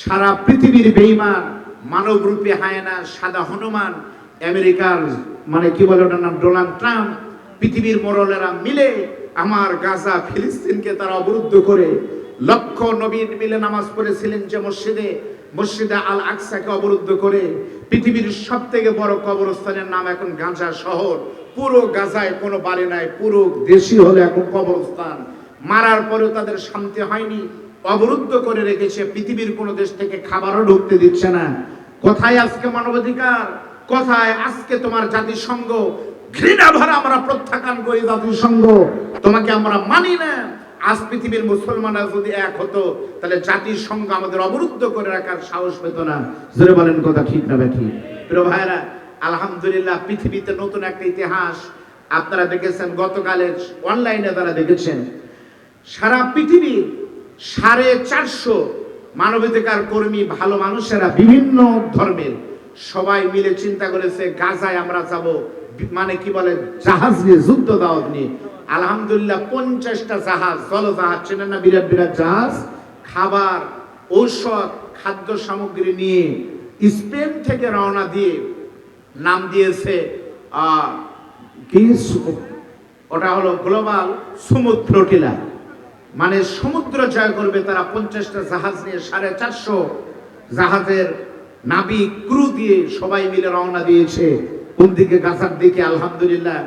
সারা পৃথিবীর বেঈমান, মানব রূপী হায়না, সাদা হনুমান, আমেরিকার মানে কি বলে ওটার নাম ডোনাল্ড ট্রাম্প, পৃথিবীর মোড়লেরা মিলে আমার গাজা ফিলিস্তিনকে তারা অবরুদ্ধ করে লক্ষ নবী মিলে নামাজ পড়েছিলেন যে মসজিদে আল আকসাকে অবরুদ্ধ করে পৃথিবীর সব থেকে বড় কবরস্থানের নাম এখন গাজা শহর। পুরো গাজায় কোনো বাড়ি নাই, পুরো দেশই হলো এখন কবরস্থান। মারার পরেও তাদের শান্তি হয়নি, অবরুদ্ধ করে রেখেছে। পৃথিবীর কোনো দেশ থেকে খাবারও ঢুকতে দিচ্ছে না। কোথায় আজকে মানবাধিকার? কোথায় আজকে তোমার জাতিসংঘ? ঘৃণা ভরা আমরা প্রত্যাখ্যান করি জাতিসংঘ, তোমাকে আমরা মানি না। আজ পৃথিবীর মুসলমানরা যদি এক হতো তাহলে জাতিসংঘ আমাদের অবরুদ্ধ করে রাখার সাহস পেত না। জোরে বলেন কথা ঠিক না বেঠিক? প্রিয় ভাইরা, আলহামদুলিল্লাহ পৃথিবীতে নতুন একটা ইতিহাস আপনারা দেখেছেন, গতকালের অনলাইনে তারা দেখেছেন। সারা পৃথিবীর 450 মানবাধিকার কর্মী, ভালো মানুষেরা, বিভিন্ন ধর্মের সবাই মিলে চিন্তা করেছে গাজায় আমরা যাব, মানে কি বলে জাহাজ নিয়ে, যুদ্ধ দাওয়াত নিয়ে। আলহামদুলিল্লাহ 50টা জাহাজ, জলজাহাজ, চেনেন না, বিরাট বিরাট জাহাজ, খাবার, ঔষধ, খাদ্য সামগ্রী নিয়ে স্পেন থেকে রওনা দিয়ে নাম দিয়েছে কি ওটা হলো গ্লোবাল সমুদ্র ফ্লোটিলা, মানে সমুদ্র জয় করবে তারা। 50টা জাহাজ নিয়ে 450 জাহাজের নাবিক ক্রু দিয়ে সবাই মিলে রওনা দিয়েছে কোন দিকে? গাজার দিকে। আলহামদুলিল্লাহ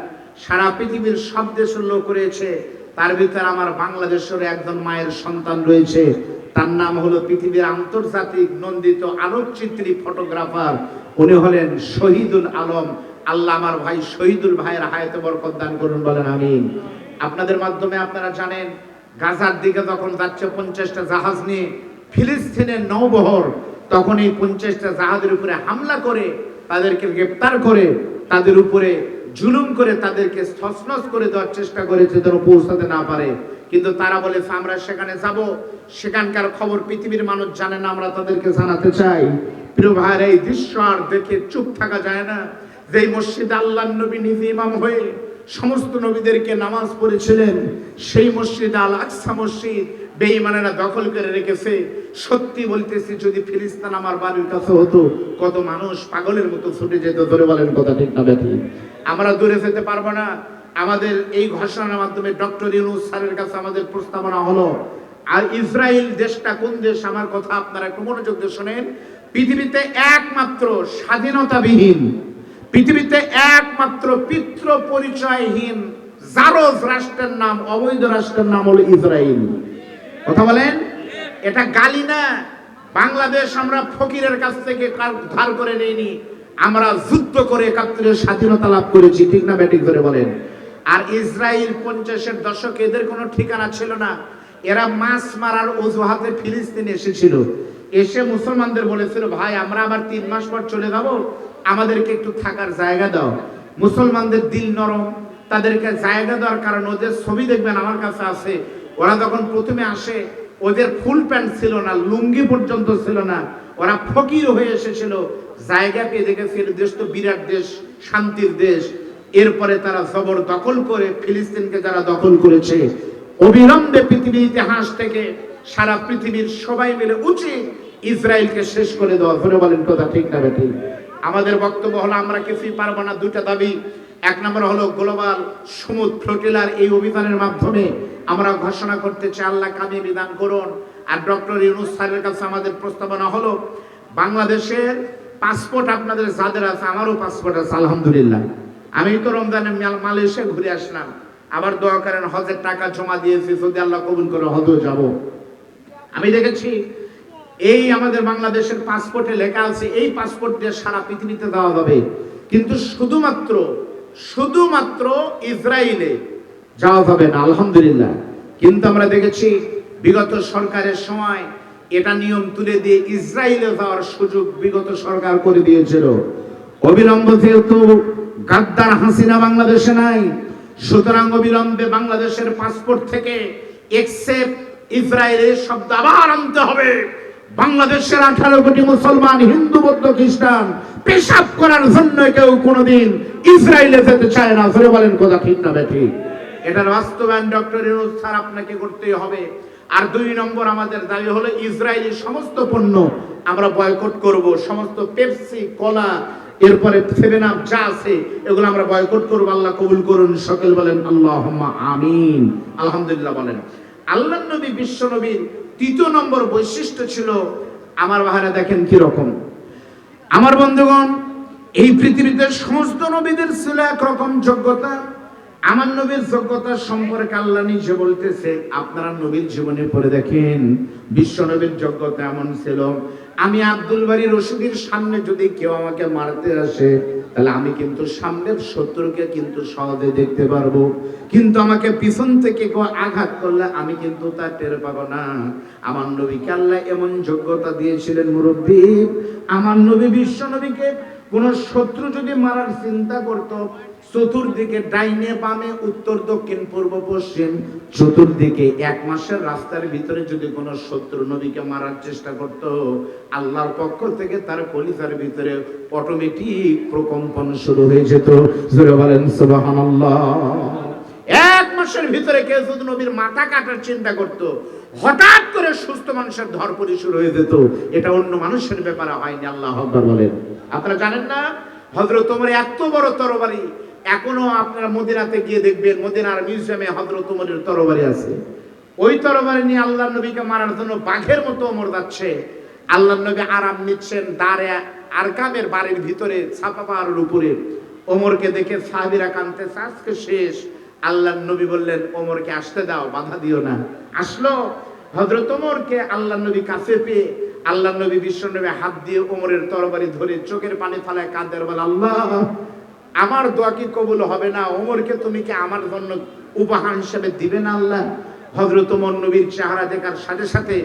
সারা পৃথিবীর সব দেশের লোক রয়েছে, তার ভিতরে আমার বাংলাদেশের একজন মায়ের সন্তান রয়েছে, তার নাম হলো পৃথিবীর আন্তর্জাতিক নন্দিত আলোকচিত্রী ফটোগ্রাফার, উনি হলেন শহীদুল আলম। আল্লাহ আমার ভাই শহীদুল ভাইয়ের হায়াতে বরকত দান করুন, বলেন আমিন। আপনাদের মাধ্যমে আপনারা জানেন গাজার দিকে যখন যাচ্ছে 50টা জাহাজ নিয়ে ফিলিস্তিনের নৌবহর, তখন এই 50টা জাহাজের উপরে হামলা করে তাদেরকে গ্রেফতার করে তাদের উপরে জুলুম করে তাদেরকে তছনছ করে দেওয়ার চেষ্টা করেছে যেন পৌঁছাতে না পারে। কিন্তু তারা বলেছে আমরা সেখানে যাব, সেখানকার খবর পৃথিবীর মানুষ জানে না, আমরা তাদেরকে জানাতে চাই। প্রিয় ভাইরা, এই দৃশ্য আর দেখে চুপ থাকা যায় না। যেই মসজিদে আল্লাহর নবী নিজে ইমাম হয়ে সমস্ত নবীদেরকে নামাজ পড়েছিলেন, সেই মসজিদ আল আকসা মসজিদ বেঈমানেরা দখল করে রেখেছে। সত্যি বলতেছি, যদি ফিলিস্তিন আমার বাড়ির কাছে হতো, কত মানুষ পাগলের মতো ছুটে যেত। ধরে বলেন কথা ঠিক না বেঠিক? আমরা দূরে যেতে পারবো না। আমাদের এই ঘোষণার মাধ্যমে ডক্টর ইউনূস স্যারের কাছে আমাদের প্রস্তাবনা হলো, আর ইসরায়েল দেশটা কোন দেশ? আমার কথা আপনারা একটু মনোযোগ দিয়ে শোনেন। পৃথিবীতে একমাত্র স্বাধীনতাবিহীন, পৃথিবীতে একমাত্র পিতৃ পরিচয়হীন জারজ রাষ্ট্রের নাম, অবৈধ রাষ্ট্রের নাম হলো ইসরায়েল। কথা বলেন, এটা গালি না। বাংলাদেশ আমরা ফকিরের কাছ থেকে ধার করে নেইনি, আমরা যুদ্ধ করে 71 স্বাধীনতা লাভ করেছি, ঠিক না ব্যাটিক ধরে বলেন। আর ইসরায়েল 50-এর দশকে এদের কোনো ঠিকানা ছিল না। এরা মাছ মারার অজুহাতে ফিলিস্তিনে এসেছিল, এসে মুসলমানদের বলেছিল ভাই আমরা আবার 3 মাস পর চলে যাব, আমাদেরকে একটু থাকার জায়গা দাও। মুসলমানদের দিল নরম, তাদেরকে জায়গা দেওয়ার কারণে ওদের ছবি দেখবেন আমার কাছে আছে। ওরা যখন প্রথমে আসে ওদের ফুল প্যান্ট ছিল না, লুঙ্গি পর্যন্ত ছিল না, ওরা ফকির হয়ে এসেছিল। জায়গা পেয়ে দেখেছিল দেশ তো বিরাট দেশ, শান্তির দেশ। এরপরে তারা জবর দখল করে ফিলিস্তিনকে যারা দখল করেছে, অবিলম্বে পৃথিবীর ইতিহাস থেকে সারা পৃথিবীর সবাই মিলে উচিত ইসরায়েলকে শেষ করে দেওয়া। ধরে বলেন কথা ঠিক না বেঠিক? আমাদের বক্তব্য হলো আমরা কিছুই পারবো না। 2টা দাবি। 1 নম্বর হলো গ্লোবাল সমুদ্র ফ্লোটিলার এই অভিযানের মাধ্যমে আমরা ঘোষণা করতে চাই আল্লাহ কামিয়ে বিধান করুন। আর ডক্টর ইউনূস স্যারের কাছে আমাদের প্রস্তাবনা হলো বাংলাদেশের পাসপোর্ট আপনাদের যাদের আছে, আমারও পাসপোর্ট আছে আলহামদুলিল্লাহ। আমি তো রমজানে মালয়েশিয়া ঘুরে আসলাম, আবার দোয়া করেন হজের টাকা জমা দিয়েছি, যদি আল্লাহ কবুল করে হজও যাব। আমি দেখেছি এই আমাদের বাংলাদেশের পাসপোর্টে লেখা আছে এই পাসপোর্ট দিয়ে সারা পৃথিবীতে যাওয়া যাবে, কিন্তু শুধুমাত্র ইসরায়েলে যাওয়া যাবে না। আলহামদুলিল্লাহ। কিন্তু আমরা দেখেছি বিগত সরকারের সময় এটা নিয়ম তুলে দিয়ে ইসরায়েলে যাওয়ার সুযোগ বিগত সরকার করে দিয়েছিল। অবিলম্বে যেহেতু গাদ্দার হাসিনা বাংলাদেশে নাই, সুতরাং অবিলম্বে বাংলাদেশের পাসপোর্ট থেকে এক্সেপ্ট ইসরায়েলের শব্দ আবার আনতে হবে। বাংলাদেশের 18 কোটি মুসলমান, হিন্দু, বৌদ্ধ, খ্রিস্টান পেশাব করার জন্য কেউ কোনোদিন ইসরায়েলে যেতে চায় না। ধরে বলেন কথা ঠিক না বেঠিক? এটার বাস্তবায়ন ডক্টর ইউনূস স্যার আপনাকে করতেই হবে। আর 2 নম্বর আমাদের দাবি হলো ইসরায়েলি সমস্ত পণ্য আমরা বয়কট করব, সমস্ত পেপসি, কোলা, এরপরে 7 আপ যা আছে এগুলো আমরা বয়কট করব। আল্লাহ কবুল করুন, সকল বলেন আল্লাহুম্মা আমিন, আলহামদুলিল্লাহ বলেন। আল্লাহর নবী, বিশ্ব নবীর 3 নম্বর বৈশিষ্ট্য ছিল, আমার ভাইরা দেখেন কি রকম। আমার বন্ধুগণ, এই পৃথিবীতে সমস্ত নবীদের ছিল একরকম যোগ্যতা। আমার নবীর যোগ্যতা সম্পর্কে আল্লাহ নিজে বলতেছে, আপনারা নবীর জীবনে পড়ে দেখেন বিশ্ব নবীর যোগ্যতা এমন ছিল, আমি আব্দুল বারী রশিদীর সামনে যদি কেউ আমাকে মারতে আসে তাহলে আমি কিন্তু সামনের শত্রুকে কিন্তু সহজে দেখতে পারবো, কিন্তু আমাকে পিছন থেকে কেউ আঘাত করলে আমি কিন্তু তা টের পাবো না। আমার নবীকে আল্লাহ এমন যোগ্যতা দিয়েছিলেন মুরব্বী, আমার নবী বিশ্ব নবীকে কোন শত্রু যদি মারার চিন্তা করত, চতুর্দিকে ডাইনে বামে উত্তর দক্ষিণ পূর্ব পশ্চিম চতুর্দিকে 1 মাসের রাস্তার ভিতরে যদি কোন শত্রু নবীকে মারার চেষ্টা করত, আল্লাহর পক্ষ থেকে তার কলিজার ভিতরে অটোমেটিক প্রকম্পন শুরু হয়ে যেত। জোরে বলেন সুবহানাল্লাহ। 1 মাসের ভিতরে কেউ যদি নবীর মাথা কাটার চিন্তা করত, হঠাৎ করে সুস্থ মানুষের ধরপড়ি শুরু হয়ে যেত। এটা অন্য মানুষের ব্যাপারে হয়নি। আল্লাহু আকবার বলেন। আপনারা জানেন না, হযরত ওমর এত বড় তরবারি, এখনো আপনারা মদিনাতে গিয়ে দেখবেন মদিনার মিউজিয়ামে হযরত ওমরের তরবারি আছে। ওই তরবারি নিয়ে আল্লাহর নবীকে মারার জন্য বাঘের মতো ওমর যাচ্ছে। আল্লাহর নবী আরাম নিচ্ছেন দাঁড়ে আরকামের বাড়ির ভিতরে ছাপা পাহাড়ের উপরে। ওমরকে দেখে সাহাবীরা কাঁদতেছে, আজকে শেষ। আল্লাহর নবী বললেন, ওমরকে আসতে দাও, বাধা দিও না। আসলো হযরত ওমরকে আল্লাহর নবী কাছে পেয়ে আল্লাহর নবী বিশ্ব নবী হাত দিয়ে ওমরের তরবারি ধরে চোখের পানি ফেলায় কাঁদে আর বলে, আল্লাহ, আমার দোয়া কি কবুল হবে না? ওমরকে তুমি কি আমার জন্য উপহার হিসেবে দিবে না আল্লাহ? হযরত ওমর নবীর চেহারা দেখার সাথে সাথে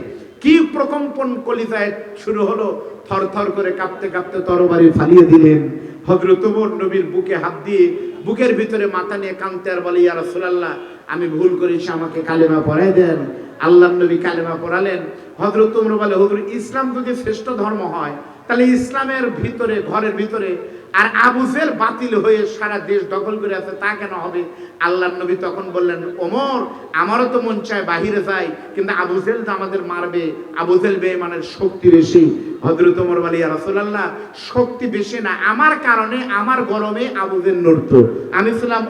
কি প্রকম্পন কলিজায় শুরু হলো, থরথর করে কাঁপতে কাঁপতে তরবারি ফালিয়ে দিলেন। হযরত ওমর নবীর বুকে হাত দিয়ে বুকের ভিতরে মাথা নিয়ে কাঁদতে আর বলে, ইয়া রাসূলুল্লাহ, আমি ভুল করেছি, আমাকে কালেমা পড়াই দেন। আল্লাহর নবী কালেমা পড়ালেন। হযরত ওমর বলে, হুজুর, ইসলাম যদি শ্রেষ্ঠ ধর্ম হয় তাহলে ইসলামের ভিতরে, ঘরের ভিতরে আর আবু জেহেল বাতিল হয়ে সারা দেশ দখল করে আছে, তা কেন হবে? আল্লাহর নবী তখন বললেন, ওমর, আমারও তো মন চায় বাহিরে যাই, কিন্তু আবু জেহেল তো আমাদের মারবে, আবু জেহেল বেঈমানের শক্তি বেশি। হযরত ওমর বলে, ইয়া রাসূলুল্লাহ, শক্তি বেশি না, আমার কারণে, আমার গরমে আবু জেহেল নড়তো। আমি ছিলাম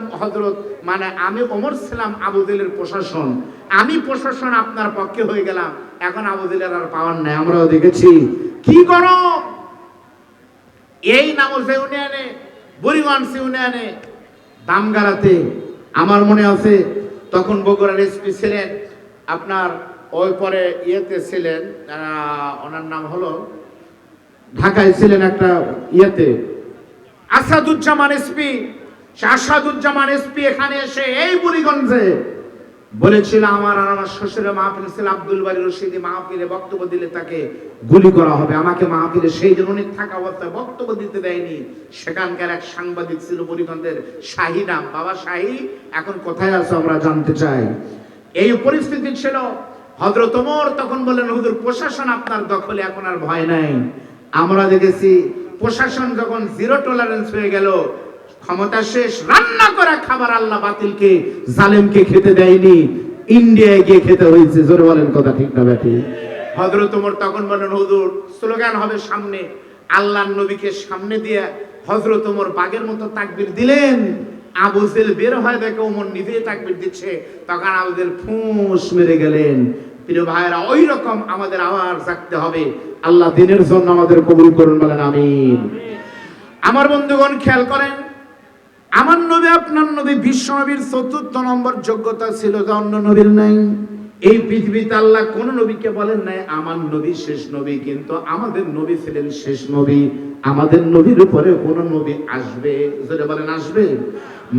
আমি ওমর ছিলাম আবু জেহেলের প্রশাসন, আমি প্রশাসন আপনার পক্ষে হয়ে গেলাম, এখন আবু জেহেলের আর পাওয়ার নাই। আমরাও দেখেছি কি গরম। এই নামজ ইউনিয়নে, বুড়িগঞ্জ ইউনিয়নে দামগাড়াতে, আমার মনে আছে তখন বগুড়ার এসপি ছিলেন আপনার, ওই পরে ইয়েতে ছিলেন, ওনার নাম হলো, ঢাকায় ছিলেন একটা ইয়েতে, আসাদুজ্জামান এসপি। আসাদুজ্জামান এসপি এখানে এসে এই বুড়িগঞ্জে বলেছিল, আমার শ্বশুরের মাহফিল ছিল, আব্দুল বারী রশিদী মাহফিলে বক্তব্য দিলে তাকে গুলি করা হবে। আমাকে মাহফিলে সেই দিন উনি থাকা অবস্থায় বক্তব্য দিতে দেয়নি। সেখানকার এক সাংবাদিক ছিল বুড়িগঞ্জের, শাহী নাম, বাবা শাহী, এখন কোথায় আছে আমরা জানতে চাই। এই পরিস্থিতি ছিল। হযরত ওমর তখন বললেন, হুজুর, প্রশাসন আপনার দখলে, এখন আর ভয় নাই। আমরা দেখেছি প্রশাসন যখন জিরো টলারেন্স হয়ে গেল, ক্ষমতা শেষ, রান্না করা খাবার আল্লাহ বাতিলকে, জালেমকে খেতে দেয়নি, ইন্ডিয়ায় গিয়ে খেতে হয়েছে। জোরে বলেন, কথা ঠিক না ব্যাটি? হযরত ওমর তখন বলেন, হুজুর, স্লোগান হবে সামনে। আল্লাহর নবীকে সামনে দিয়ে হযরত ওমর বাগের মতো তাকবীর দিলেন। আবু জেহেল বের হয় দেখে ওমর নিজেই তাকবীর দিচ্ছে, তখন আবু জেহেল ফুঁস মেরে গেলেন। প্রিয় ভাইরা, ওই রকম আমাদের আওয়াজ জাগতে হবে। আল্লাহ দিনের জন্য আমাদের কবুল করুন, বলেন আমিন। আমার বন্ধুগণ, খেয়াল করেন, আমার নবী, আপনার নবী, বিশ্ব নবীর 4র্থ নম্বর যোগ্যতা ছিল যে অন্য নবীর নাই। এই পৃথিবীতে আল্লাহ কোন নবীকে বলেন নাই আমার নবী শেষ নবী, কিন্তু আমাদের নবী ছিলেন শেষ নবী। আমাদের নবীর উপরে কোন নবী আসবে? যেটা বলেন আসবে।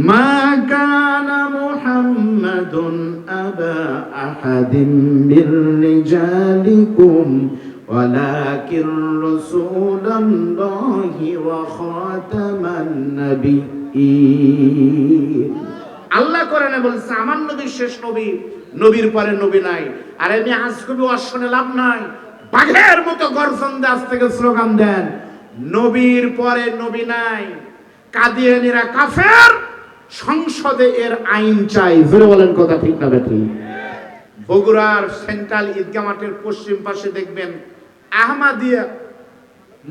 মা কানা মুহাম্মাদুন আবা আহাদিন মির রিজালিকুম ওয়ালাকিন রাসূলুল্লাহি ওয়া খাতামান নবী। আল্লাহ কোরআনে বলছে, আমার নবী শেষ নবী, নবীর পরে নবী নাই। আর আমি আজ কবি অশ্বনে লাভ নাই, বাঘের মতো গর্জন দিয়ে আজ থেকে স্লোগান দেন, নবীর পরে নবী নাই। কাদিয়ানীরা কাফের, সংসদে এর আইন চাই। জোরে বলেন, কথা ঠিক না বেঠিক? বগুড়ার সেন্ট্রাল ঈদগাহ মাঠের পশ্চিম পাশে দেখবেন আহমাদিয়া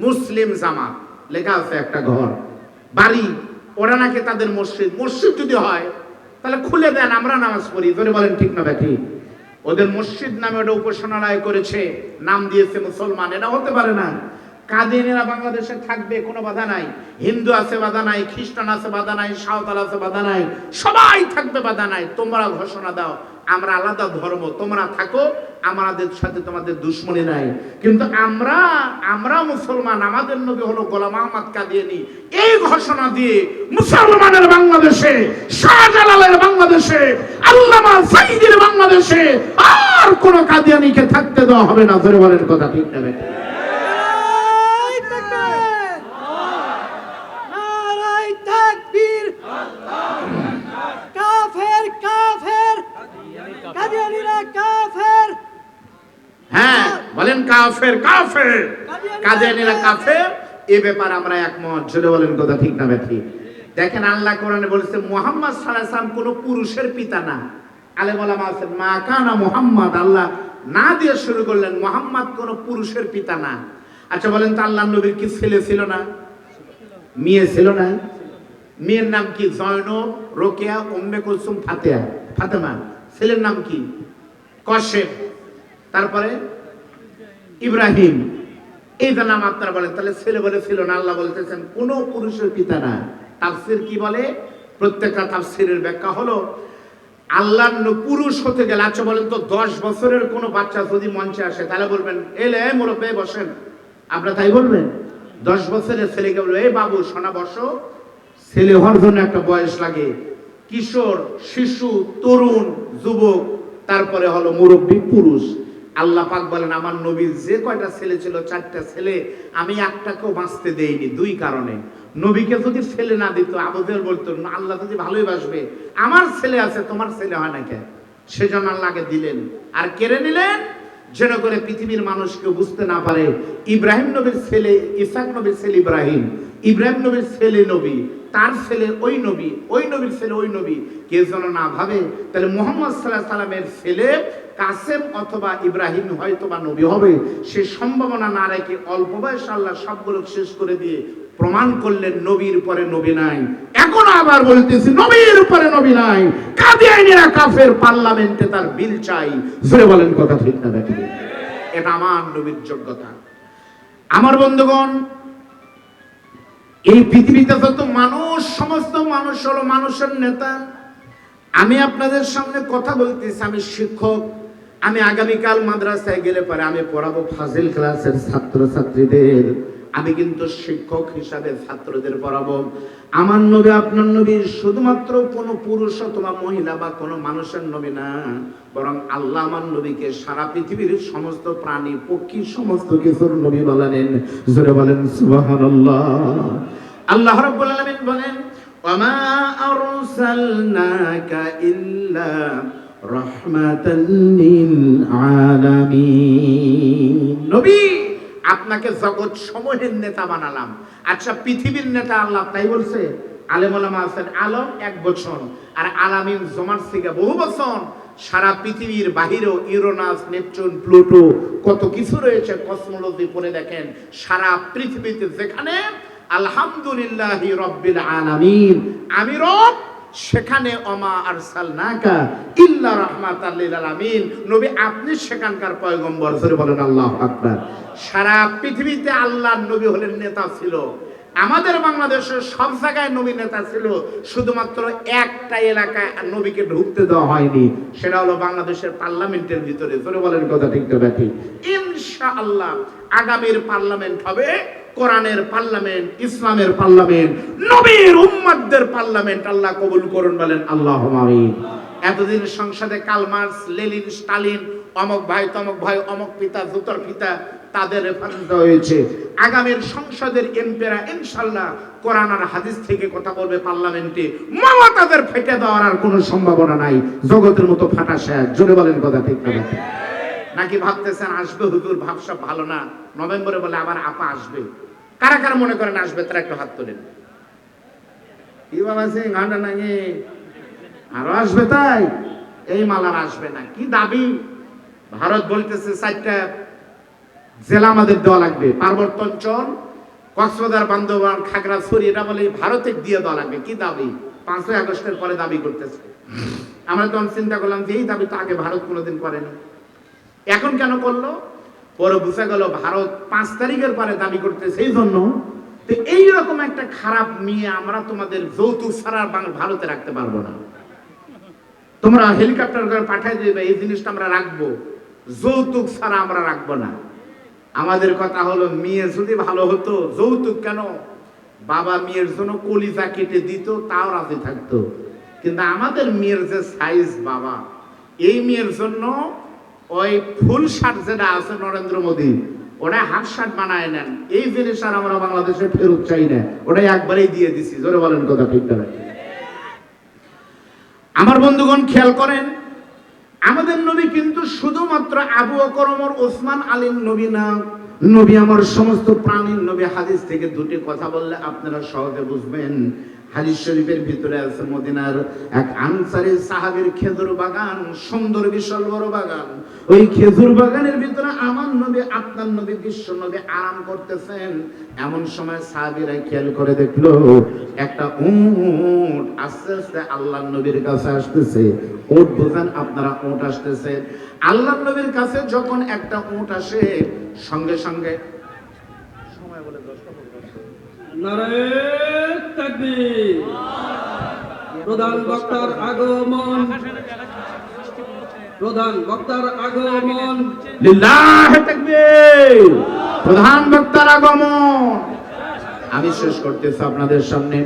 মুসলিম জামাত লেখা আছে একটা ঘর বাড়ি, ওরা নাকি তাদের মসজিদ। মসজিদ যদি হয় তাহলে খুলে দেন, আমরা নামাজ পড়ি। ধরে বলেন ঠিক না ব্যাঠি? ওদের মসজিদ নামে ওটা উপাসনালয় করেছে, নাম দিয়েছে মুসলমান। এটা হতে পারে না। কাদিয়ানীরা বাংলাদেশে থাকবে, কোনো বাধা নাই। হিন্দু আছে বাধা নাই, খ্রিস্টান আছে বাধা নাই, সাঁওতাল আছে বাধা নাই, সবাই থাকবে বাধা নাই। তোমরা ঘোষণা দাও আমরা আলাদা ধর্ম, তোমরা থাকো, আমাদের সাথে তোমাদের দুশ্মনী নাই। কিন্তু আমরা মুসলমান, আমাদের নবী হলো গোলাম আহমদ কাদিয়ানী। এই ঘোষণা দিয়ে মুসলমানের বাংলাদেশে, শাহজালালের বাংলাদেশে, আল্লামা সাইদির বাংলাদেশে আর কোন কাদিয়ানীকে থাকতে দেওয়া হবে না। ধরে বলেন কথা ঠিক না? হ্যাঁ বলেন কাফের, কাফের, কাদিয়ানীরা কাফের। এই ব্যাপারে আমরা একমত। জোরে বলেন কথা ঠিক না ব্যাঠি? দেখেন আল্লাহ কোরআনে বলেছে মুহাম্মদ সাল্লাল্লাহু আলাইহি ওয়াসাল্লাম কোনো পুরুষের পিতা না। আলেম ওলামা আছেন মা কানা মুহাম্মদ, আল্লাহ না দিয়ে শুরু করলেন, মুহাম্মদ কোনো পুরুষের পিতা না। আচ্ছা বলেন তো আল্লাহর নবীর কি ছেলে ছিল না? মেয়ে ছিল না? মেয়ের নাম কি? জয়নব, রোকেয়া, উম্মে কুলসুম, ফাতেমা। ছেলের নাম কি? কসেম। তারপরে ইব্রাহিম। এই যে নাম আপনারা বলেন, তাহলে ছেলে বলে ছিল না। আল্লাহ বলতেছেন কোন পুরুষের পিতা না। তাফসীর কি বলে? প্রত্যেকটা তাফসীরের ব্যাখ্যা হলো আল্লাহর পুরুষ হতে গেলে, আচ্ছা বলেন তো 10 বছরের কোন বাচ্চা যদি মঞ্চে আসে তাহলে বলবেন এলে মুরব্বি বসেন, আপনারা তাই বলবেন? 10 বছরের ছেলেকে বলবেন এই বাবু সোনা বসো। ছেলে হওয়ার জন্য একটা বয়স লাগে, কিশোর, শিশু, তরুণ, যুবক, তারপরে হলো মুরব্বী পুরুষ। আল্লাহ পাক বলেন আমার নবীর যে কয়টা ছেলে ছিল, 4টা ছেলে, আমি একটাকেও বাঁচতে দেইনি। 2 কারণে। নবীকে যদি ছেলে না দিত, আবু জেহেল বলতো আল্লাহ যদি ভালোই বাসবে, আমার ছেলে আছে তোমার ছেলে হয় না কেন? সেজন্য আল্লাহকে দিলেন। আর কেড়ে নিলেন যেন করে পৃথিবীর মানুষ কেউ বুঝতে না পারে ইব্রাহিম নবীর ছেলে ইসহাক নবীর ছেলে ইব্রাহিম, ইব্রাহিম নবীর ছেলে নবী, তার ছেলে ওই নবী, ওই নবীর ছেলে ওই নবী, কেউ যেন না ভাবে তাহলে মুহাম্মদ সাল্লাল্লাহু আলাইহি সাল্লামের ছেলে কাসেম অথবা ইব্রাহিম হয়তো বা নবী হবে, সে সম্ভাবনা না রেখে অল্প বয়সে আল্লাহ সবগুলো শেষ করে দিয়ে প্রমাণ করলেন নবীর পরে নবী নাই। এখন আবার বলতেছি নবীর পরে নবী নাই। কাদিয়ানীরা কাফের, পার্লামেন্টে তার বিল চাই। জোরে বলেন কথা ঠিক না ব্যাঠি? এটা আমার নবীর যোগ্যতা। আমার বন্ধুগণ, এই পৃথিবীতে যত মানুষ, সমস্ত মানুষ হলো মানুষের নেতা। আমি আপনাদের সামনে কথা বলতেছি, আমি শিক্ষক। আমি আগামীকাল মাদ্রাসায় গেলে পরে আমি পড়াবো ফাজিল ক্লাসের ছাত্রছাত্রীদের। আমি কিন্তু শিক্ষক হিসাবে ছাত্রদের পড়াবো। আমার নবী আপনার নবী শুধুমাত্র কোনো পুরুষ অথবা মহিলা বা কোনো মানুষের নবী না, বরং আল্লাহ আমার নবীকে সারা পৃথিবীর সমস্ত প্রাণী, পক্ষী, সমস্ত কিছুর নবী বলেন। জোরে বলেন সুবহানাল্লাহ। আল্লাহ রাব্বুল আলামিন বলেন ওয়ামা আরসালনাকা ইল্লা রাহমাতাল লিল আলামিন। নবী আপনাকে জগৎ সমূহের নেতা বানালাম। আচ্ছা পৃথিবীর নেতা আল্লাহ তাই বলছে? আলেম ওলামা আছেন আলম 1 বছর, আর আলামিন জমার থেকে বহু বছর। সারা পৃথিবীর বাহিরেও ইউরেনাস, নেপচুন, প্লুটো কত কিছু রয়েছে, কসমোলজি পড়ে দেখেন। সারা পৃথিবীতে যেখানে আলহামদুলিল্লাহি রাব্বিল আলামিন, আমি রব, সেখানে ওমা আরসালনাকা ইল্লা রাহমাতাল লিল আলামিন। নবী আপনি সেখানকার পয়গম্বর। জোরে বলেন আল্লাহু আকবার। সারা পৃথিবীতে আল্লাহর নবী হলেন নেতা ছিল। আমাদের বাংলাদেশের সব জায়গায় নবী নেতা ছিল, শুধুমাত্র একটা এলাকায় নবীকে ঢুকতে দেওয়া হয়নি, সেটা হলো বাংলাদেশের পার্লামেন্টের ভিতরে। জোরে বলেন কথা ঠিক না ব্যাঠি? ইনশাআল্লাহ আগামীর পার্লামেন্ট হবে কোরআনের পার্লামেন্ট, ইসলামের পার্লামেন্ট, নবীর উম্মতদের পার্লামেন্ট। আল্লাহ কবুল করুন, বলেন আল্লাহুম্মা আমিন। এতদিন সংসদে কার্ল মার্কস, লেনিন, স্টালিন, অমক ভাই, তমক ভাই, অমক পিতা, জুতর পিতা, তাদের রেফারেন্স হয়েছে। আগামীর সংসদের এমপিরা ইনশাআল্লাহ কোরআন আর হাদিস থেকে কথা বলবে পার্লামেন্টে। তাদের ফেটে দেওয়ার আর কোনো সম্ভাবনা নাই। জগতের মতো ফাটা শেষ। জোরে বলেন কথা ঠিক না? নাকি ভাবতেছেন আসবে হুজুর, ভাবসা ভালো না, নভেম্বরে বলে আবার আপা আসবে। কারা কারা মনে করেন আসবে তারা একটু হাত তোলেন। কি বাবা সিং ঘাটা নাকি আরো আসবে? তাই এই মাল আর আসবে না। কি দাবি? ভারত বলতেছে 4টা জেলা আমাদের দেওয়া লাগবে, পার্বত্য অঞ্চল, কক্সবাজার, বান্দরবান, খাগড়াছড়ি, এটা বলে ভারতের দিয়ে দেওয়া লাগবে। কি দাবি? 5ই আগস্টের পরে দাবি করতেছে। আমরা তখন চিন্তা করলাম যে এই দাবি তো আগে ভারত কোনোদিন করেনি, এখন কেন করলো? পরে বুঝা গেল ভারত 5 তারিখের পরে দাবি করতেছে এই জন্য। তো এইরকম একটা খারাপ নিয়ে আমরা তোমাদের যৌতুক ছাড়া ভারতে রাখতে পারবো না, তোমরা হেলিকপ্টার করে পাঠিয়ে দেবে, এই জিনিসটা আমরা রাখবো, যৌতুক ছাড়া আমরা রাখবো না। আমাদের কথা হলো মেয়ে যদি ভালো হতো, যৌতুক কেন? বাবা মেয়ের জন্য কলিজা কেটে দিত, তাও রাজি থাকতো। কিন্তু আমাদের মেয়ের যে সাইজ বাবা, এই মেয়ের জন্য ওই ফুল শার্ট যেটা আছে নরেন্দ্র মোদী, ওটা হাফ শার্ট বানায় নেন। এই জিনিস আর আমরা বাংলাদেশে ফেরত চাই না, ওটাই একবারেই দিয়ে দিছি। জোরে বলেন কথা ঠিক না? আমার বন্ধুগণ খেয়াল করেন, আমাদের নবী কিন্তু শুধুমাত্র আবু বকর, ওমর, ওসমান আলীর নবী না, নবী আমার সমস্ত প্রাণীর নবী। হাদিস থেকে দুটি কথা বললে আপনারা সহজে বুঝবেন। হাদিস শরীফের ভিতরে আছে মদিনার এক আনসারী সাহাবীর খেজুর বাগান, সুন্দর বিশাল বড় বাগান। ওই খেজুর বাগানের ভিতরে আমার নবী, আপনার নবী, বিশ্ব নবী আরাম করতেছেন। এমন সময় সাহাবীরা খেয়াল করে দেখলো একটা উট আস্তে আস্তে আল্লাহর নবীর কাছে আসতেছে। উট বুঝেন আপনারা, উট আসতেছে আল্লাহর নবীর কাছে। যখন একটা উট আসে, সঙ্গে সঙ্গে সময় বলে 10টা নারে তাকবীর, প্রধান বক্তার আগমন, প্রধান বক্তার আগমন, লিল্লাহি তাকবীর, প্রধান বক্তার আগমন। আমি শেষ করতেছি আপনাদের সামনে।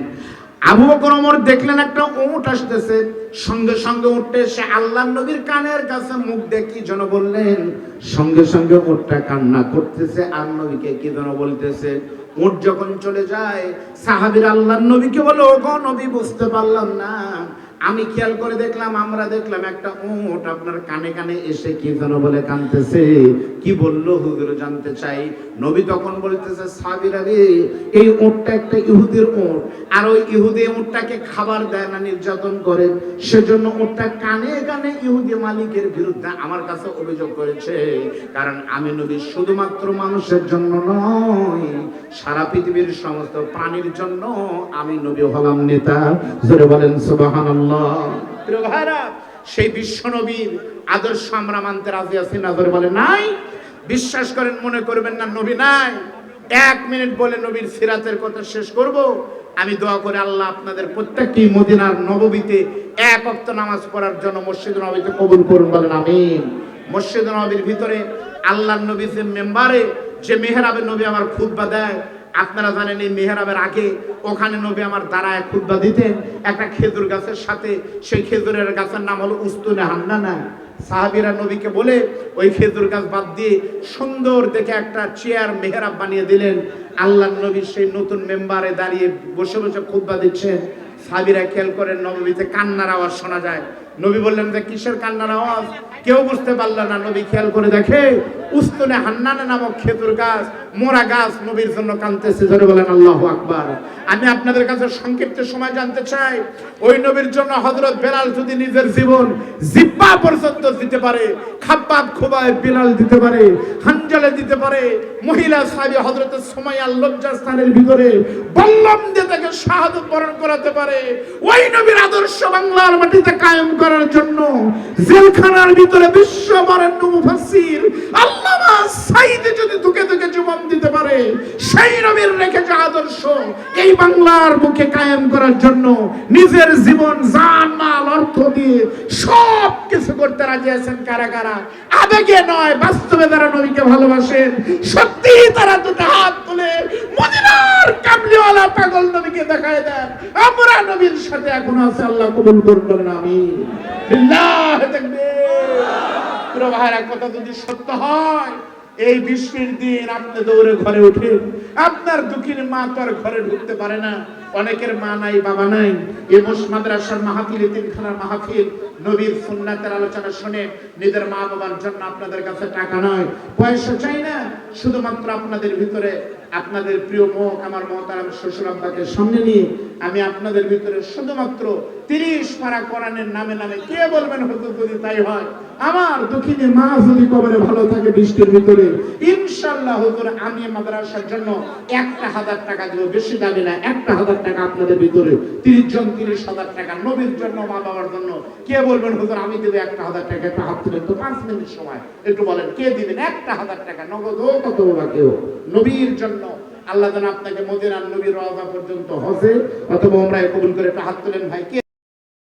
আবু বকর, ওমর দেখলেন একটা উট আসতেছে, সঙ্গে সঙ্গে উঠতে এসে আল্লাহর নবীর কানের কাছে মুখ দিয়ে কি যেন বললেন। সঙ্গে সঙ্গে উটটা কান্না করতেছে, আর নবীকে কি যেন বলতেছে। উট যখন চলে যায়, সাহাবীরা আল্লাহর নবীকে বলে, ওগো নবী, বুঝতে পারলাম না। আমি খেয়াল করে দেখলাম, আমরা দেখলাম একটা উট আপনার কানে কানে এসে কি যেন বলে কাঁদতেছে। কি বললো হুজুর জানতে চাই। নবী তখন বলতেছে, সাহাবীরা রে, এই উটটা একটা ইহুদির উট, আর ওই ইহুদি উটটাকে খাবার দেয় না, নির্যাতন করে। সেজন্য উটটা কানে কানে ইহুদি মালিকের বিরুদ্ধে আমার কাছে অভিযোগ করেছে। কারণ আমি নবী শুধুমাত্র মানুষের জন্য নয়, সারা পৃথিবীর সমস্ত প্রাণীর জন্য আমি নবী হলাম নেতা। জোরে বলেন সুবহানাল্লাহ। প্রিয় ভাইরা, সেই বিশ্ব নবীর আদর্শ আমরা মানতে রাজি আছি না? জোরে বলেন নাই। বিশ্বাস করেন, মনে করবেন না নবী নাই। 1 মিনিট বলে নবীর সিরাতের কথা শেষ করব। আমি দোয়া করে আল্লাহ আপনাদের প্রত্যেককেই মদিনার নববীতে 1 ওয়াক্ত নামাজ পড়ার জন্য মসজিদ নববীতে কবুল করুন, বলেন আমিন। মসজিদ নববীর ভিতরে আল্লাহর নবীর মেম্বারে যে মেহরাবে নবী আমার খুতবা দেয়, আপনারা জানেন এই মেহরাবের আগে ওখানে নবী আমার দাঁড়ায় খুতবা দিতেন একটা খেজুর গাছের সাথে। সেই খেজুরের গাছের নাম হলো উস্তুনে হান্নানা। সাহাবীরা নবীকে বলে ওই খেজুর গাছ বাদ দিয়ে সুন্দর দেখে একটা চেয়ার মেহরাব বানিয়ে দিলেন। আল্লাহর নবী সেই নতুন মেম্বারে দাঁড়িয়ে বসে বসে খুতবা দিচ্ছেন। সাহাবীরা খেয়াল করেন, নবীতে কান্নার আওয়াজ শোনা যায়। নবী বললেন যে কিসের কান্নার আওয়াজ? কেউ বুঝতে পারল না। নবী খেয়াল করে দেখে উস্তুনে হান্নানা নামক খেজুর গাছ, মোরা গাছ নবীর জন্য কাঁদতেছে। জোরে বলেন আল্লাহু আকবার। আমি আপনাদের কাছে সংক্ষিপ্ত সময় জানতে চাই, ওই নবীর জন্য হযরত বেলাল যদি নিজের জীবন জিব্বা পর্যন্ত দিতে পারে, খাব্বাব খুবাইব বিলাল দিতে পারে, হানজালা দিতে পারে, মহিলা সাহাবী হযরত সুমাইয়ার লজ্জাস্থানের ভিতরে বল্লম দিয়ে তাকে শাহাদাত বরণ করাতে পারে, ওই নবীর আদর্শ বাংলার মাটিতে কায়েম করার জন্য জেলখানার ভিতরে বিশ্ববরেণ্য মুফাসসির আল্লামা সাঈদী যদি দুকে দুকে জীবন দিতে পারে, সেই নবীর রেখে যে আদর্শ এই বাংলার বুকে কায়েম করার জন্য নিজের জীবন, জান, মাল, অর্থ দিয়ে সব কিছু করতে রাজি আছেন কারা কারা? আবেগে নয়, বাস্তবে যারা নবীকে ভালোবাসেন, সত্যি তারা দুটো হাত তুলে মদিনার কামলিওয়ালা পাগল নবীকে দেখায় দেন, আমরা নবীর সাথে এখনো আছে। আল্লাহ কবুল করুন, আমিন। বিল্লাহ তাকবীর। পুরো ভাইরা, কথা যদি সত্য হয়, এই বৃষ্টির দিন আপনি দৌড়ে ঘরে উঠে আপনার দুঃখিনী মা তো আর ঘরে ঢুকতে পারে না, অনেকের মা নাই বাবা নাই। এই মাদ্রাসার মাহফিল, তিনখানার মাহফিল, নবীর সুন্নাতের আলোচনা শুনে নিজের মা বাবার জন্য আপনাদের কাছে টাকা নয়, পয়সা চাই না, শুধুমাত্র আপনাদের ভিতরে আপনাদের প্রিয় মুখ আমার মহতারাম শ্বশুর আব্বাকে সামনে নিয়ে আমি আপনাদের ভিতরে শুধুমাত্র 30 পারা কোরআনের নামে নামে কে বলবেন হুজুর যদি তাই হয়, আমার দুঃখিনী মা যদি কবরে ভালো থাকে বৃষ্টির ভিতরে, ইনশাআল্লাহ হুজুর আমি মাদ্রাসার জন্য 1000 টাকা দেব, বেশি দাবি না, 1000 টাকা আপনাদের ভিতরে 30 জন 30,000 টাকা নবীর জন্য মা বাবার জন্য কে বলবেন হুজুর আমি দেব 1000 টাকা, একটা হাত তুলেন তো 5 মিনিট সময় একটু বলেন কে দিবেন 1000 টাকা নগদ হোক কত বা কেউ নবীর জন্য। আল্লাহ যেন আপনাকে মদিনার নবীর রওজা পর্যন্ত হজে অথবা উমরায় কবুল করে, একটা হাত তুলেন ভাই কে